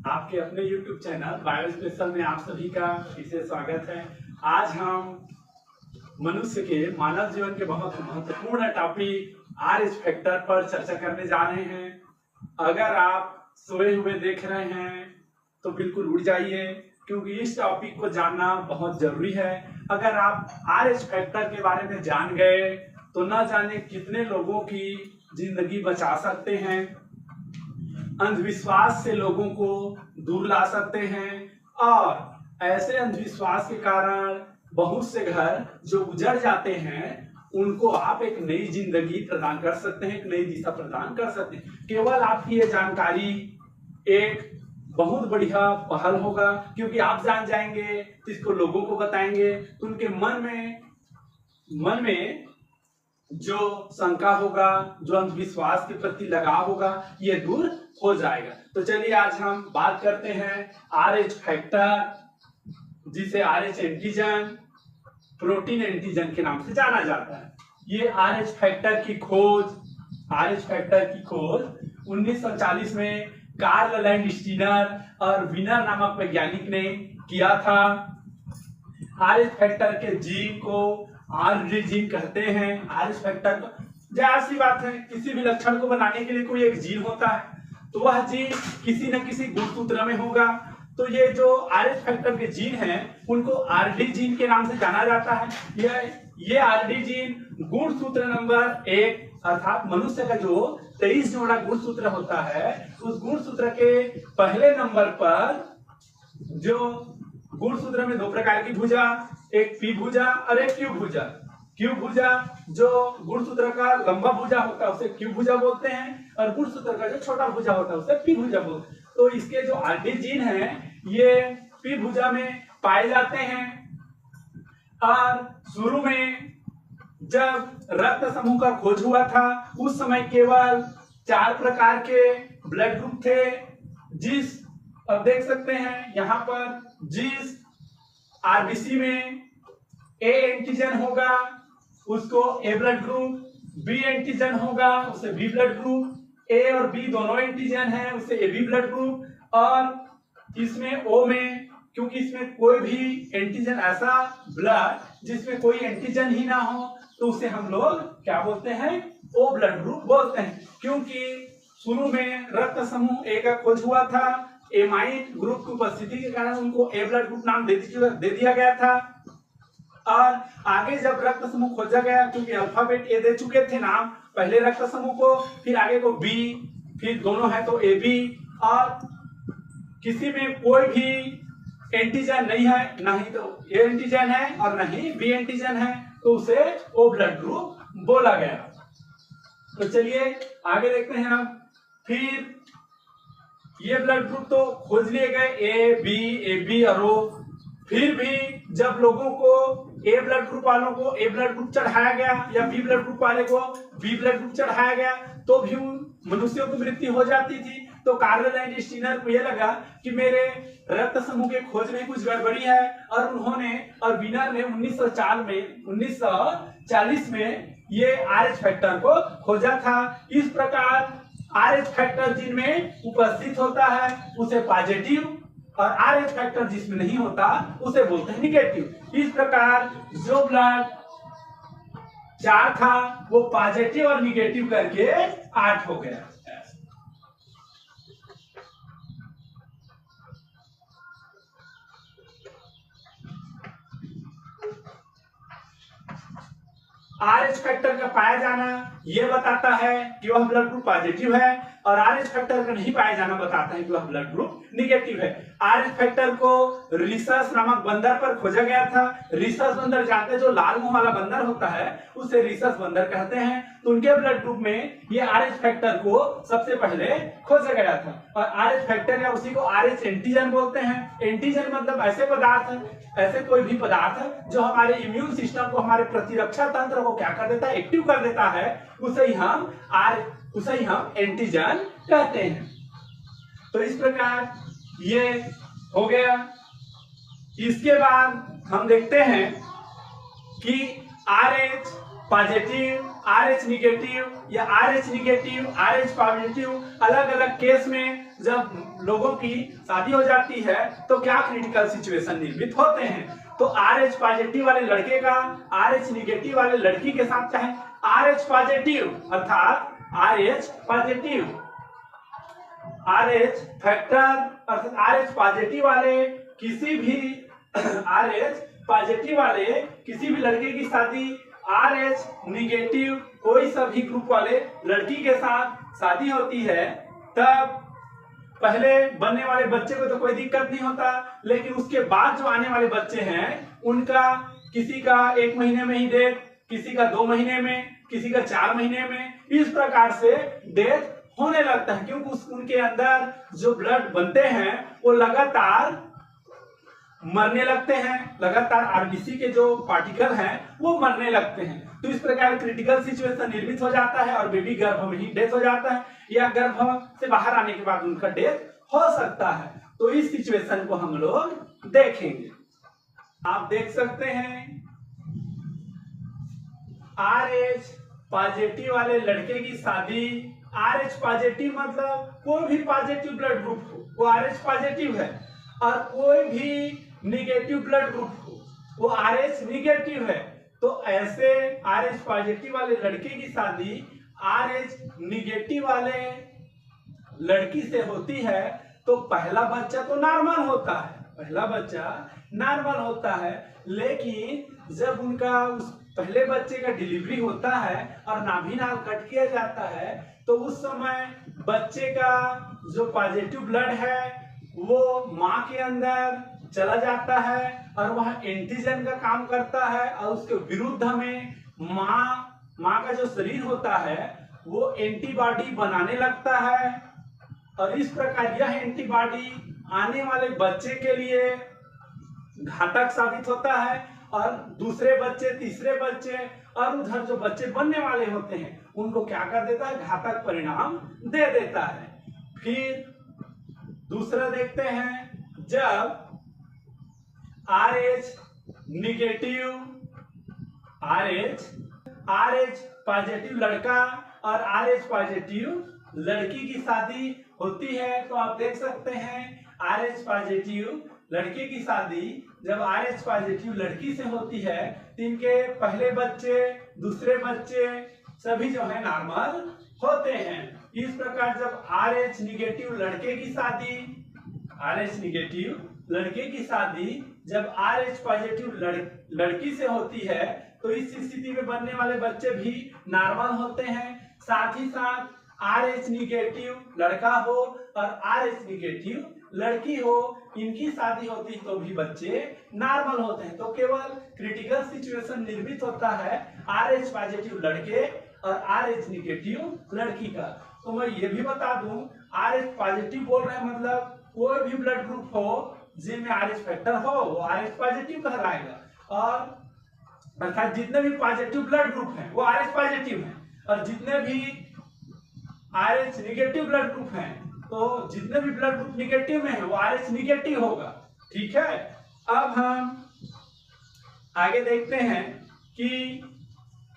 आपके अपने YouTube channel bio special में आप सभी का विशेष स्वागत है। आज हम मनुष्य के मानव जीवन के बहुत महत्वपूर्ण टॉपिक RH फैक्टर पर चर्चा करने जा रहे हैं। अगर आप सोए हुए देख रहे हैं तो बिल्कुल उठ जाइए, क्योंकि इस टॉपिक को जानना बहुत जरूरी है। अगर आप RH फैक्टर के बारे में जान गए तो न जाने कितने लोगों की जिंदगी बचा सकते हैं, अंधविश्वास से लोगों को दूर ला सकते हैं और ऐसे अंधविश्वास के कारण बहुत से घर जो उजड़ जाते हैं उनको आप एक नई जिंदगी प्रदान कर सकते हैं, एक नई दिशा प्रदान कर सकते हैं। केवल आपकी ये जानकारी एक बहुत बढ़िया पहल होगा, क्योंकि आप जान जाएंगे तो इसको लोगों को बताएंगे तो उनके मन में जो शंका होगा, जो अंधविश्वास के प्रति लगाव होगा, ये दूर हो जाएगा। तो चलिए आज हम बात करते हैं RH फैक्टर, जिसे RH एंटीजन, प्रोटीन एंटीजन के नाम से जाना जाता है। ये RH फैक्टर की खोज 1940 में कार्ल लैंडस्टीनर और विनर नामक वैज्ञानिक ने किया था। RH फैक्टर के जीन को RD जीन कहते हैं। RH फैक्टर को जाहिर सी बात है, किसी भी लक्षण को बनाने के लिए कोई एक जीन होता है, तो वह जीन किसी न किसी गुणसूत्र में होगा। तो ये जो RH फैक्टर के जीन हैं उनको RD जीन के नाम से जाना जाता है। ये RD जीन गुणसूत्र नंबर 1 अर्थात मनुष्य का जो 23 जोड़ा गुणसूत्र होता है, उस गुणसूत्र के पहले नंबर पर जो गुणसूत्र में 2 प्रकार की भुजा, एक पी भुजा और एक क्यू भुजा। क्यू भुजा जो गुणसूत्र का लंबा भुजा होता है उसे क्यू भुजा बोलते हैं, और गुणसूत्र का जो छोटा भुजा होता है उसे पी भुजा बोलते हैं। तो इसके जो RD जीन है ये पी भुजा में पाए जाते हैं। और शुरू में जब रक्त समूह का खोज हुआ था उस समय केवल 4 प्रकार के ब्लड ग्रुप थे। अब देख सकते हैं यहाँ पर जिस RBC में A एंटीजन होगा उसको A blood group, B antigen होगा उसे B ब्लड ग्रुप, A और B दोनों एंटीजन है उसे AB ब्लड ग्रुप, और इसमें O में, क्योंकि इसमें कोई भी एंटीजन ऐसा ब्लड जिसमें कोई एंटीजन ही ना हो तो उसे हम लोग क्या बोलते हैं, O ब्लड ग्रुप बोलते हैं। क्योंकि शुरू में रक्त समूह A का खोज हुआ था, एमाइन ग्रुप की उपस्थिति के कारण उनको A ब्लड ग्रुप नाम दे दिया गया था। और आगे जब रक्त समूह खोजा गया, क्योंकि अल्फाबेट A दे चुके थे नाम पहले रक्त समूह को, फिर आगे को B, फिर दोनों है तो AB, और किसी में कोई भी एंटीजन नहीं है, नहीं तो A एंटीजन है और नहीं B एंटीजन है, तो उसे O ब्लड ग्रुप बोला गया। तो चलिए आगे देखते हैं हम। फिर ये ब्लड ग्रुप तो खोज लिए गए A, B, AB और O। फिर भी जब लोगों को A ब्लड ग्रुप वालों को A ब्लड ग्रुप चढ़ाया गया या B ब्लड ग्रुप वाले को B ब्लड ग्रुप चढ़ाया गया तो भी मनुष्यों की मृत्यु हो जाती थी। तो कार्ल लैंडस्टीनर को यह लगा कि मेरे रक्त समूह के खोज में कुछ गड़बड़ी है, और उन्होंने और विनर ने 1940 में ये RH फैक्टर को खोजा था। इस प्रकार RH फैक्टर जिनमें उपस्थित होता है उसे पॉजिटिव, और RH फैक्टर जिसमें नहीं होता उसे बोलते हैं निगेटिव। इस प्रकार जो ब्लड 4 था वो पॉजिटिव और निगेटिव करके 8 हो गया। RH फैक्टर का पाया जाना यह बताता है कि वह ब्लड ग्रुप पॉजिटिव है, और RH फैक्टर का नहीं पाया जाना बताता है कि वह ब्लड ग्रुप निगेटिव है। RH फैक्टर को रिसस नामक बंदर पर खोजा गया था। रिसस बंदर जानते हैं, जो लाल मुंह वाला बंदर होता है उसे रिसस बंदर कहते हैं। तो उनके ब्लड ग्रुप में ये RH फैक्टर को सबसे पहले खोजा गया था। और RH फैक्टर या उसी को RH एंटीजन बोलते हैं। एंटीजन मतलब ऐसे पदार्थ है, ऐसे कोई भी पदार्थ है जो हमारे इम्यून सिस्टम को, हमारे प्रतिरक्षा तंत्र को क्या कर देता है, एक्टिव कर देता है, उसे ही हम एंटीजन कहते हैं। तो इस प्रकार ये हो गया। इसके बाद हम देखते हैं कि RH positive R H negative या R H negative, R H positive, अलग अलग केस में जब लोगों की शादी हो जाती है तो क्या क्रिटिकल सिचुएशन निर्मित होते हैं। तो आर एच पॉजिटिव वाले लड़के का आर एच निगेटिव वाले लड़की के साथ चाहे आर एच पॉजिटिव अर्थात are H positive, R H factor अर्थात आर एच पॉजिटिव वाले किसी भी आर एच पॉजिटिव वाले किसी भी लड़के की शादी आर एच निगेटिव कोई सभी ग्रुप वाले लड़की के साथ शादी होती है, तब पहले बनने वाले बच्चे को तो कोई दिक्कत नहीं होता, लेकिन उसके बाद जो आने वाले बच्चे हैं उनका किसी का 1 महीने में ही डेथ, किसी का 2 महीने में, किसी का 4 महीने में, इस प्रकार से डेथ होने लगता है, क्योंकि उनके अंदर जो ब्लड बनते हैं वो लगातार मरने लगते हैं, लगातार आरबीसी के जो पार्टिकल हैं वो मरने लगते हैं। तो इस प्रकार क्रिटिकल सिचुएशन निर्मित हो जाता है और बेबी गर्भ में ही डेथ हो जाता है या गर्भ से बाहर आने के बाद उनका डेथ हो सकता है। तो इस सिचुएशन को हम लोग देखेंगे। आप देख सकते हैं आर एच पॉजिटिव वाले लड़के की शादी, आर एच पॉजिटिव मतलब कोई भी पॉजिटिव ब्लड ग्रुप हो वो आर एच पॉजिटिव है, और कोई भी निगेटिव ब्लड ग्रुप हो वो आर एच निगेटिव है। तो ऐसे आर एच पॉजिटिव वाले लड़के की शादी आर एच निगेटिव वाले लड़की से होती है, तो पहला बच्चा तो नॉर्मल होता है, पहला बच्चा नॉर्मल होता है, लेकिन जब उनका उस पहले बच्चे का डिलीवरी होता है और नाभि नाल कट किया जाता है, तो उस समय बच्चे का जो पॉजिटिव ब्लड है वो माँ के अंदर चला जाता है और वह एंटीजन का काम करता है, और उसके विरुद्ध में माँ का जो शरीर होता है वो एंटीबॉडी बनाने लगता है, और इस प्रकार यह एंटीबॉडी आने वाले बच्चे के लिए घातक साबित होता है, और दूसरे बच्चे, तीसरे बच्चे और उधर जो बच्चे बनने वाले होते हैं उनको क्या कर देता है, घातक परिणाम दे देता है। फिर दूसरा देखते हैं, जब are H negative, R H positive लड़का और आर एच पॉजिटिव लड़की की शादी होती है, तो आप देख सकते हैं आर एच पॉजिटिव लड़के की शादी जब आर एच पॉजिटिव लड़की से होती है तो इनके पहले बच्चे, दूसरे बच्चे सभी जो है नॉर्मल होते हैं। इस प्रकार जब आर एच निगेटिव लड़के की शादी, आर एच निगेटिव लड़के की शादी जब आर एच पॉजिटिव लड़की से होती है, तो इस स्थिति में बनने वाले बच्चे भी नॉर्मल होते हैं। साथ ही साथ आर एच निगेटिव लड़का हो और आर एच निगेटिव लड़की हो, इनकी शादी होती तो भी बच्चे नॉर्मल होते हैं। तो केवल क्रिटिकल सिचुएशन निर्मित होता है आर एच पॉजिटिव लड़के और आर एच निगेटिव लड़की का। तो मैं ये भी बता दूं, आर एच पॉजिटिव बोल रहे हैं मतलब कोई भी ब्लड ग्रुप हो जिनमें आर एच फैक्टर हो वो आर एच पॉजिटिव कहलाएगा, और अर्थात जितने भी पॉजिटिव ब्लड ग्रुप हैं वो आर एच पॉजिटिव हैं, और जितने भी are H negative blood group हैं तो जितने भी ब्लड ग्रुप निगेटिव में है वो आर एच निगेटिव होगा। ठीक है, अब हम आगे देखते हैं कि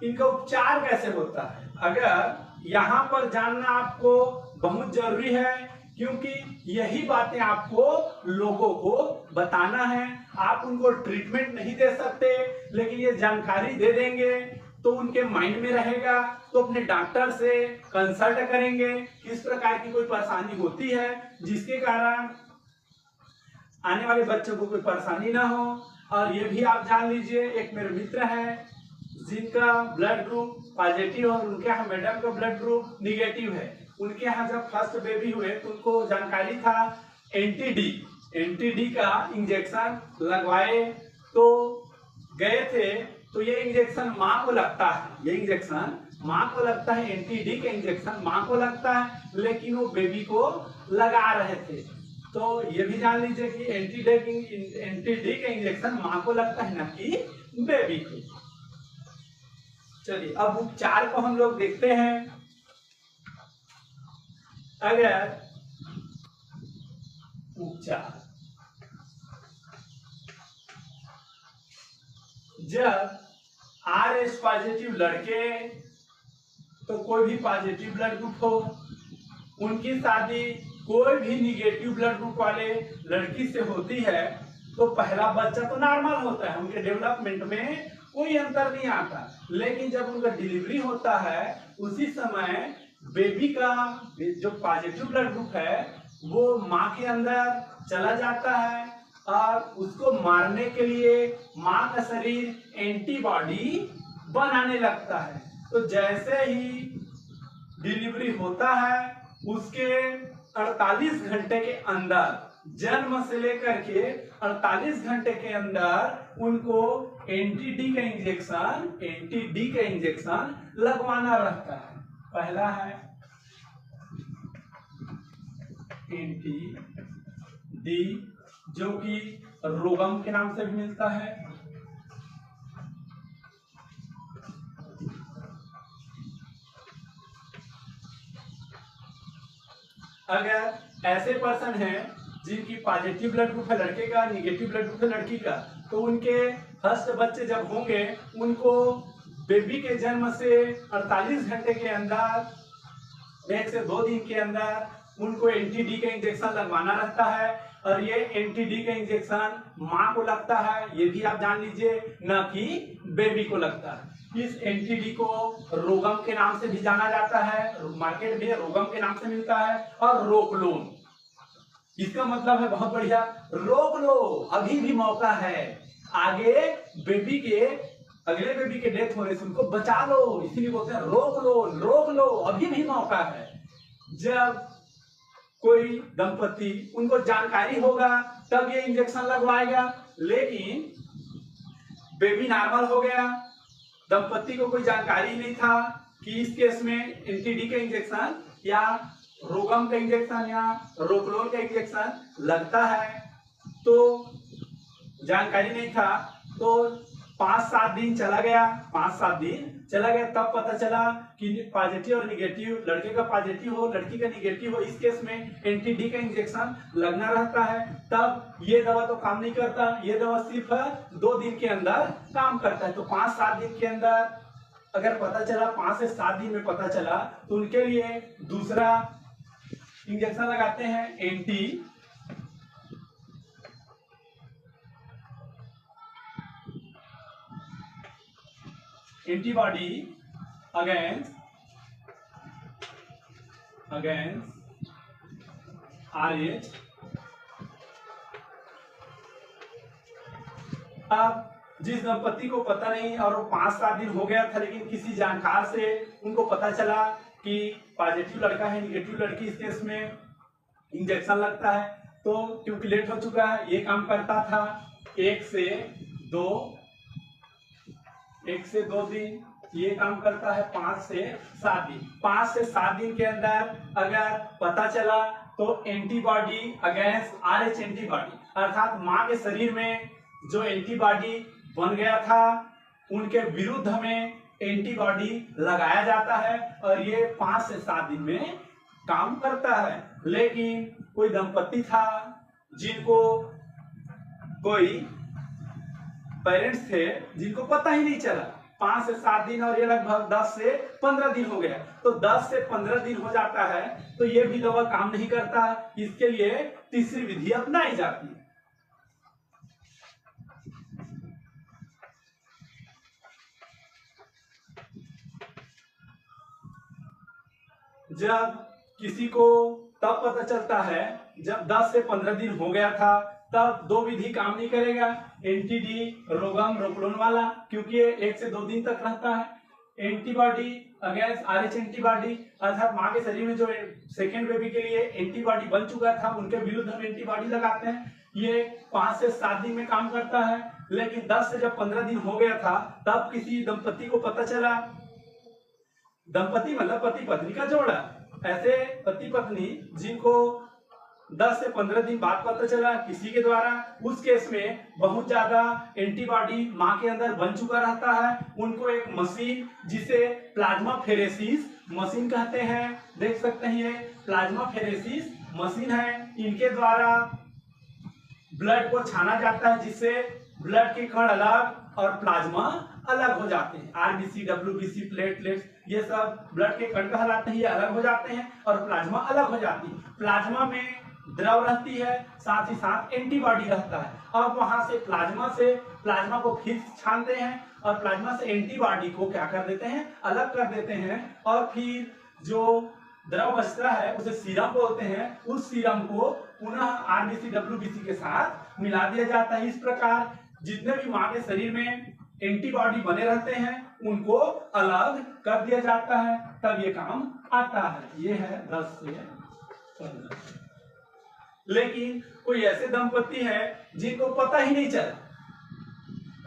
इनका उपचार कैसे होता है। अगर यहाँ पर जानना आपको बहुत जरूरी है, क्योंकि यही बातें आपको लोगों को बताना है। आप उनको ट्रीटमेंट नहीं दे सकते, लेकिन ये जानकारी दे देंगे तो उनके माइंड में रहेगा, तो अपने डॉक्टर से कंसल्ट करेंगे किस प्रकार की कोई परेशानी होती है जिसके कारण आने वाले बच्चों को कोई परेशानी ना हो। और ये भी आप जान लीजिए, एक मेरे मित्र है जिनका ब्लड ग्रुप पॉजिटिव और उनके यहाँ मैडम का ब्लड ग्रुप निगेटिव है। उनके यहाँ जब फर्स्ट बेबी हुए तो उनको जानकारी था एंटी-डी का इंजेक्शन लगवाए, तो गए थे, तो ये इंजेक्शन माँ को लगता है, ये इंजेक्शन माँ को लगता है, एंटी-डी का इंजेक्शन माँ को लगता है, लेकिन वो बेबी को लगा रहे थे। तो ये भी जान लीजिए कि एंटी-डी का इंजेक्शन माँ को लगता है, न कि बेबी को। चलिए अब उपचार को हम लोग देखते हैं। अगर उपचार, जब आर एच पॉजिटिव लड़के तो कोई भी पॉजिटिव ब्लड ग्रुप हो, उनकी शादी कोई भी निगेटिव ब्लड ग्रुप वाले लड़की से होती है तो पहला बच्चा तो नॉर्मल होता है, उनके डेवलपमेंट में कोई अंतर नहीं आता। लेकिन जब उनका डिलीवरी होता है उसी समय बेबी का जो पॉजिटिव ब्लड ग्रुप है वो माँ के अंदर चला जाता है और उसको मारने के लिए माँ का शरीर एंटीबॉडी बनाने लगता है। तो जैसे ही डिलीवरी होता है उसके 48 घंटे के अंदर, जन्म से लेकर के 48 घंटे के अंदर उनको एंटी डी का इंजेक्शन लगवाना रहता है। पहला है एंटी डी जो कि रोगम के नाम से भी मिलता है। अगर ऐसे पर्सन हैं जिनकी पॉजिटिव ब्लड ग्रुप है लड़के का, निगेटिव ब्लड ग्रुप है लड़की का, तो उनके फर्स्ट बच्चे जब होंगे उनको बेबी के जन्म से 48 घंटे के अंदर, 1 से 2 दिन के अंदर उनको एंटी डी का इंजेक्शन लगवाना रहता है। और ये एंटी डी का इंजेक्शन माँ को लगता है, ये भी आप जान लीजिए, न कि बेबी को लगता है। इस एंटी डी को रोगम के नाम से भी जाना जाता है, मार्केट में रोगम के नाम से मिलता है, और रोकलोन। इसका मतलब है बहुत बढ़िया, रोक लो, अभी भी मौका है, आगे बेबी के, अगले बेबी के डेथ होने से उनको बचा लो, इसीलिए बोलते हैं रोक लो, अभी भी मौका है। जब कोई दंपति, उनको जानकारी होगा तब ये इंजेक्शन लगवाएगा, लेकिन बेबी नॉर्मल हो गया, दंपति को कोई जानकारी नहीं था कि इस केस में एंटी डी का इंजेक्शन या रोगम का इंजेक्शन या रोकलोन का इंजेक्शन लगता है, तो जानकारी नहीं था, तो 5-7 दिन चला गया, तब पता चला कि पॉजिटिव और निगेटिव, लड़के का पॉजिटिव हो लड़की का निगेटिव हो, इस केस में एंटी डी का इंजेक्शन लगना रहता है। तब ये दवा तो काम नहीं करता, ये दवा सिर्फ 2 दिन के अंदर काम करता है। तो 5-7 दिन के अंदर अगर पता चला, 5 से 7 दिन में पता चला, तो उनके लिए दूसरा इंजेक्शन लगाते हैं, एंटीबॉडी अगेंस्ट RH। अब जिस दंपति को पता नहीं और वो 5-7 दिन हो गया था, लेकिन किसी जानकार से उनको पता चला कि पॉजिटिव लड़का है निगेटिव लड़की, इस केस में इंजेक्शन लगता है, तो क्योंकि लेट हो चुका है, ये काम करता था 1 से 2 दिन, ये काम करता है 5 से 7 दिन। 5 से 7 दिन के अंदर अगर पता चला तो एंटीबॉडी अगेंस्ट RH एंटीबॉडी, अर्थात माँ के शरीर में जो एंटीबॉडी बन गया था उनके विरुद्ध में एंटीबॉडी लगाया जाता है, और ये 5 से 7 दिन में काम करता है। लेकिन कोई दंपति था जिनको कोई पेरेंट्स थे जिनको पता ही नहीं चला, 5 से 7 दिन, और ये लगभग 10 से 15 दिन हो गया, तो 10 से 15 दिन हो जाता है, तो ये भी दवा काम नहीं करता। इसके लिए तीसरी विधि अपनाई जाती है। जब किसी को तब पता चलता है जब 10 से 15 दिन हो गया था, तब 2 विधि काम नहीं करेगा, एंटी डी रोगम रोकलोन वाला, क्योंकि ये 1 से 2 दिन तक रहता है। एंटीबॉडी अगेंस्ट RH एंटीबॉडी, अर्थात माँ के शरीर में जो सेकेंड बेबी के लिए एंटीबॉडी बन चुका था उनके विरुद्ध हम एंटीबॉडी लगाते हैं, ये 5 से 7 दिन में काम करता है। लेकिन 10 से जब 15 दिन हो गया था तब किसी दंपति को पता चला, दंपति मतलब पति पत्नी का जोड़ा, ऐसे पति पत्नी जिनको 10 से 15 दिन बाद पता चला किसी के द्वारा, उस केस में बहुत ज्यादा एंटीबॉडी मां के अंदर बन चुका रहता है, उनको एक मशीन जिसे प्लाज्मा फेरेसिस मशीन कहते हैं, देख सकते हैं ये प्लाज्मा फेरेसिस मशीन है, इनके द्वारा ब्लड को छाना जाता है जिससे ब्लड के कण अलग और प्लाज्मा अलग हो जाते हैं। आरबीसी, डब्ल्यूबीसी, प्लेटलेट्स, ये सब ब्लड के कण कहलाते हैं, ये अलग हो जाते हैं और प्लाज्मा अलग हो जाती है। प्लाज्मा में द्रव रहती है, साथ ही साथ एंटीबॉडी रहता है। अब वहां से प्लाज्मा को फिर छानते हैं और प्लाज्मा से एंटीबॉडी को क्या कर देते हैं, अलग कर देते हैं और फिर जो द्रव बचता है उसे सीरम बोलते हैं। उस सीरम को पुनः आरबीसी, डब्ल्यूबीसी के साथ मिला दिया जाता है। इस प्रकार जितने भी मां के शरीर में एंटीबॉडी बने रहते हैं उनको अलग कर दिया जाता है, तब ये काम आता है। ये है 10 से 15। लेकिन कोई ऐसे दंपति है जिनको पता ही नहीं चला,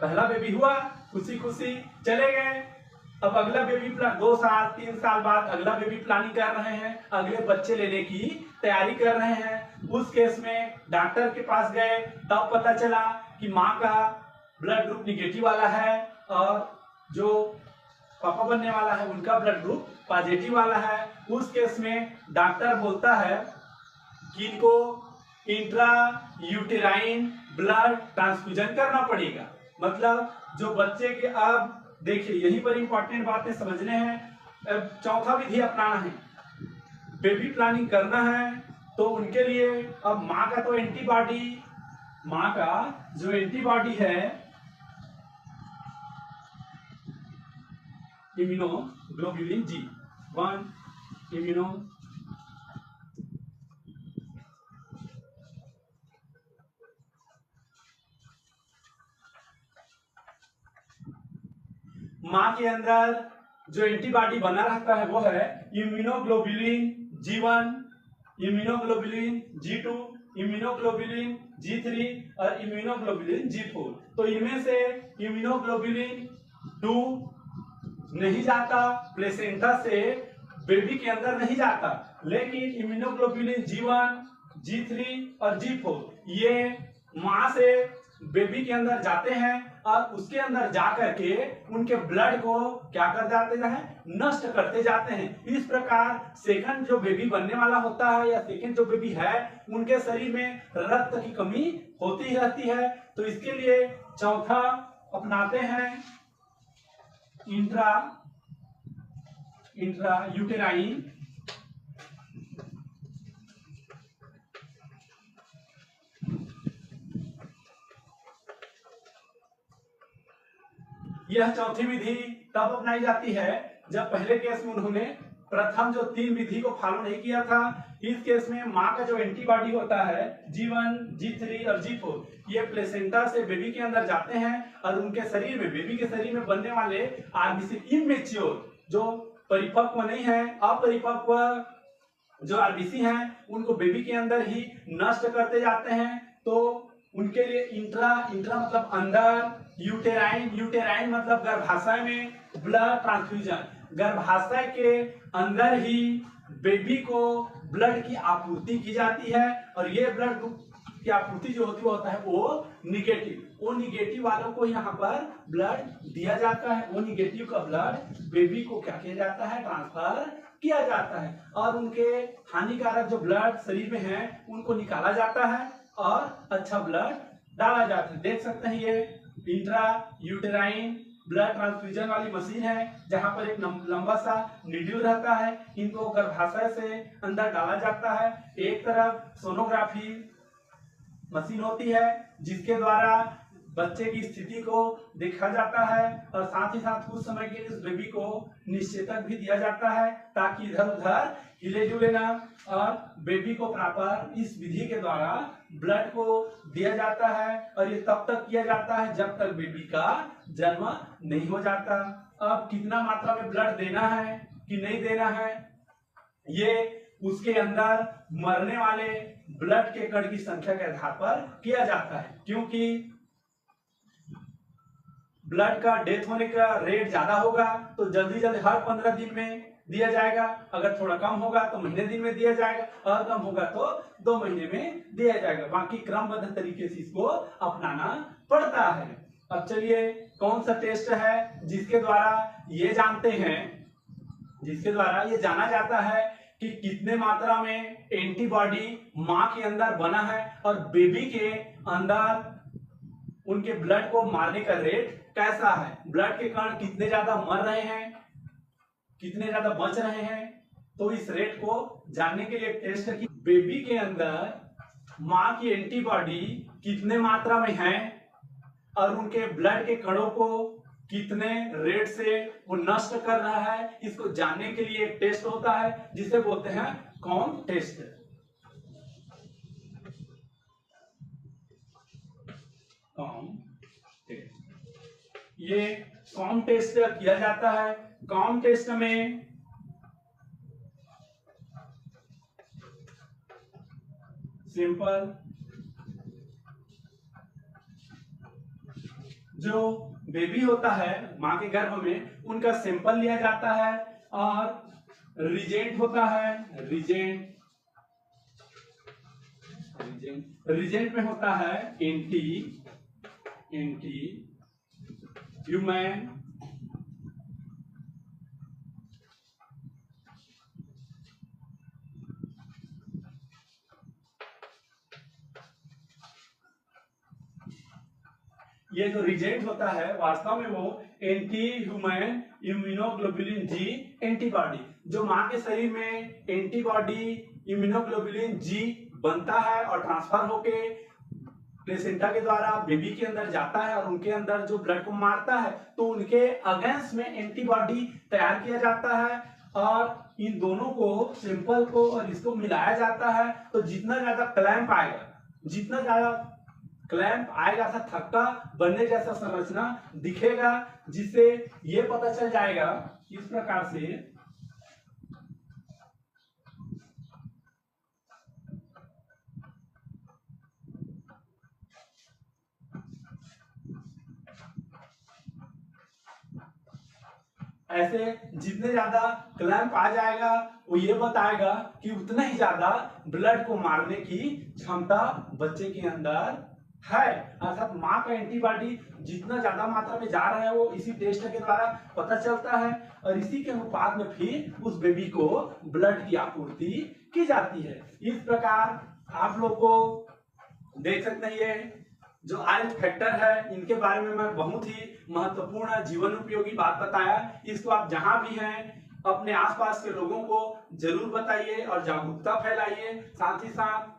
पहला बेबी हुआ, खुशी खुशी चले गए, अब अगला बेबी 2 साल 3 साल बाद अगला बेबी प्लानिंग कर रहे हैं, अगले बच्चे लेने की तैयारी कर रहे हैं। उस केस में डॉक्टर के पास गए, तब पता चला कि माँ का ब्लड ग्रुप निगेटिव वाला है और जो पापा बनने वाला है उनका ब्लड ग्रुप पॉजिटिव वाला है। उस केस में डॉक्टर बोलता है कि इनको इंट्रा यूटेराइन ब्लड ट्रांसफ्यूजन करना पड़ेगा। मतलब जो बच्चे के, अब देखिए यही पर इंपॉर्टेंट बातें समझने हैं। चौथा विधि अपनाना है, बेबी प्लानिंग करना है, तो उनके लिए अब माँ का तो एंटीबॉडी, माँ का जो एंटीबॉडी है इम्यूनोग्लोबुलिन G1 इम्यूनो मां के अंदर जो एंटीबॉडी बना रहता है वो है immunoglobulin G1, immunoglobulin G2, immunoglobulin G3 और इम्यूनोग्लोबुलिन G4। तो इनमें से इम्यूनोग्लोबुलिन 2 नहीं जाता, प्लेसेंटा से बेबी के अंदर नहीं जाता, लेकिन इम्यूनोग्लोबुलिन G1, G3 और G4 ये मां से बेबी के अंदर जाते हैं और उसके अंदर जाकर के उनके ब्लड को क्या कर जाते हैं, नष्ट करते जाते हैं। इस प्रकार सेकंड जो बेबी बनने वाला होता है या सेकंड जो बेबी है उनके शरीर में रक्त की कमी होती ही रहती है। तो इसके लिए चौथा अपनाते हैं इंट्रा यूटेराइन यह चौथी विधि तब अपनाई जाती है जब पहले केस में उन्होंने प्रथम जो 3 विधि को फॉलो नहीं किया था। इस केस में मां का जो एंटीबॉडी होता है G1, G3 और G4 ये प्लेसेंटा से बेबी के अंदर जाते हैं और उनके शरीर में, बेबी के शरीर में बनने वाले आरबीसी इमेच्योर जो परिपक्व नहीं है, अपरिपक्व जो आरबीसी हैं उनको बेबी के अंदर ही नष्ट करते जाते हैं। तो उनके लिए इंट्रा मतलब अंदर, यूटेराइन मतलब गर्भाशय में ब्लड ट्रांसफ्यूजन, गर्भाशय के अंदर ही बेबी को ब्लड की आपूर्ति की जाती है और ये ब्लड की आपूर्ति जो होता है वो निगेटिव वालों को यहाँ पर ब्लड दिया जाता है। वो निगेटिव का ब्लड बेबी को क्या किया जाता है, ट्रांसफर किया जाता है और उनके हानिकारक जो ब्लड शरीर में है उनको निकाला जाता है और अच्छा ब्लड डाला जाता है। देख सकते हैं ये इंट्रा यूटेराइन ब्लड ट्रांसफ्यूजन वाली मशीन है जहां पर एक लंबा सा निड्यूल रहता है, इनको गर्भाशय से अंदर डाला जाता है। एक तरफ सोनोग्राफी मशीन होती है जिसके द्वारा बच्चे की स्थिति को देखा जाता है और साथ ही साथ कुछ समय के लिए इस बेबी को निश्चेतक भी दिया जाता है ताकि इधर उधर हिले जुले ना, और बेबी को प्रॉपर इस विधि के द्वारा ब्लड को दिया जाता है और ये तब तक किया जाता है जब तक बेबी का जन्म नहीं हो जाता। अब कितना मात्रा में ब्लड देना है कि नहीं देना है ये उसके अंदर मरने वाले ब्लड के कण की संख्या के आधार पर किया जाता है, क्योंकि ब्लड का डेथ होने का रेट ज्यादा होगा तो जल्दी हर 15 दिन में दिया जाएगा, अगर थोड़ा कम होगा तो महीने दिन में दिया जाएगा और कम होगा तो 2 महीने में दिया जाएगा। बाकी क्रमबद्ध तरीके से इसको अपनाना पड़ता है। अब चलिए कौन सा टेस्ट है जिसके द्वारा ये जाना जाता है कि कितने मात्रा में एंटीबॉडी मां के अंदर बना है और बेबी के अंदर उनके ब्लड को मारने का रेट कैसा है, ब्लड के कण कितने ज्यादा मर रहे हैं, कितने ज्यादा बच रहे हैं। तो इस रेट को जानने के लिए टेस्ट है कि बेबी के अंदर मां की एंटीबॉडी कितने मात्रा में है और उनके ब्लड के कणों को कितने रेट से वो नष्ट कर रहा है। इसको जानने के लिए एक टेस्ट होता है जिसे बोलते हैं कॉम टेस्ट। कॉम टेस्ट, ये कॉम टेस्ट किया जाता है। कॉम टेस्ट में सिंपल जो बेबी होता है मां के गर्भ में, उनका सैंपल लिया जाता है और रिजेंट होता है। रिजेंट में होता है एंटी ह्यूमन ये जो रिजेंट होता है वास्तव में वो anti human immunoglobulin G antibody, जो मां के शरीर में एंटीबॉडी इम्यूनोग्लोबुलिन जी बनता है और ट्रांसफर होके प्लेसेंटा के द्वारा बेबी के अंदर जाता है और उनके अंदर जो ब्लड को मारता है तो उनके अगेंस्ट में एंटीबॉडी तैयार किया जाता है और इन दोनों को सैंपल को और इसको मिलाया जाता है। तो जितना ज्यादा क्लैंप आएगा था थक्का बनने जैसा संरचना दिखेगा, जिससे ये पता चल जाएगा इस प्रकार से ऐसे जितने ज्यादा क्लैंप आ जाएगा वो ये बताएगा कि उतना ही ज्यादा ब्लड को मारने की क्षमता बच्चे के अंदर है। अर्थात मां का एंटीबॉडी जितना ज्यादा मात्रा में जा रहा है वो इसी टेस्ट के द्वारा पता चलता है और इसी के अनुपात में फिर उस बेबी को ब्लड की आपूर्ति की जाती है। इस प्रकार आप लोग को देख सकते हैं ये जो आयरन फैक्टर है, इनके बारे में मैं बहुत ही महत्वपूर्ण जीवन उपयोगी बात बताया। इसको आप जहां भी हैं अपने आसपास के लोगों को जरूर बताइए और जागरूकता फैलाइए। साथ ही साथ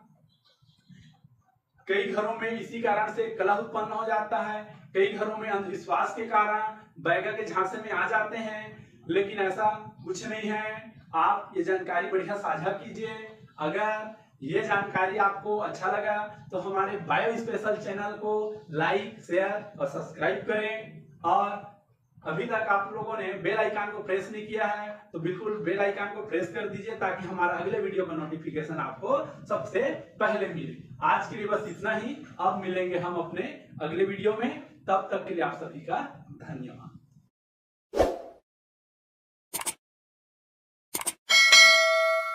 कई घरों में इसी कारण से कलह उत्पन्न हो जाता है, कई घरों में अंधविश्वास के कारण बैगा के झांसे में आ जाते हैं, लेकिन ऐसा कुछ नहीं है। आप ये जानकारी बढ़िया साझा कीजिए। अगर ये जानकारी आपको अच्छा लगा तो हमारे बायो स्पेशल चैनल को लाइक, शेयर और सब्सक्राइब करें और अभी तक आप लोगों ने बेल आइकन को प्रेस नहीं किया है तो बिल्कुल बेल आइकन को प्रेस कर दीजिए ताकि हमारा अगले वीडियो का नोटिफिकेशन आपको सबसे पहले मिले। आज के लिए बस इतना ही, अब मिलेंगे हम अपने अगले वीडियो में। तब तक के लिए आप सभी का धन्यवाद।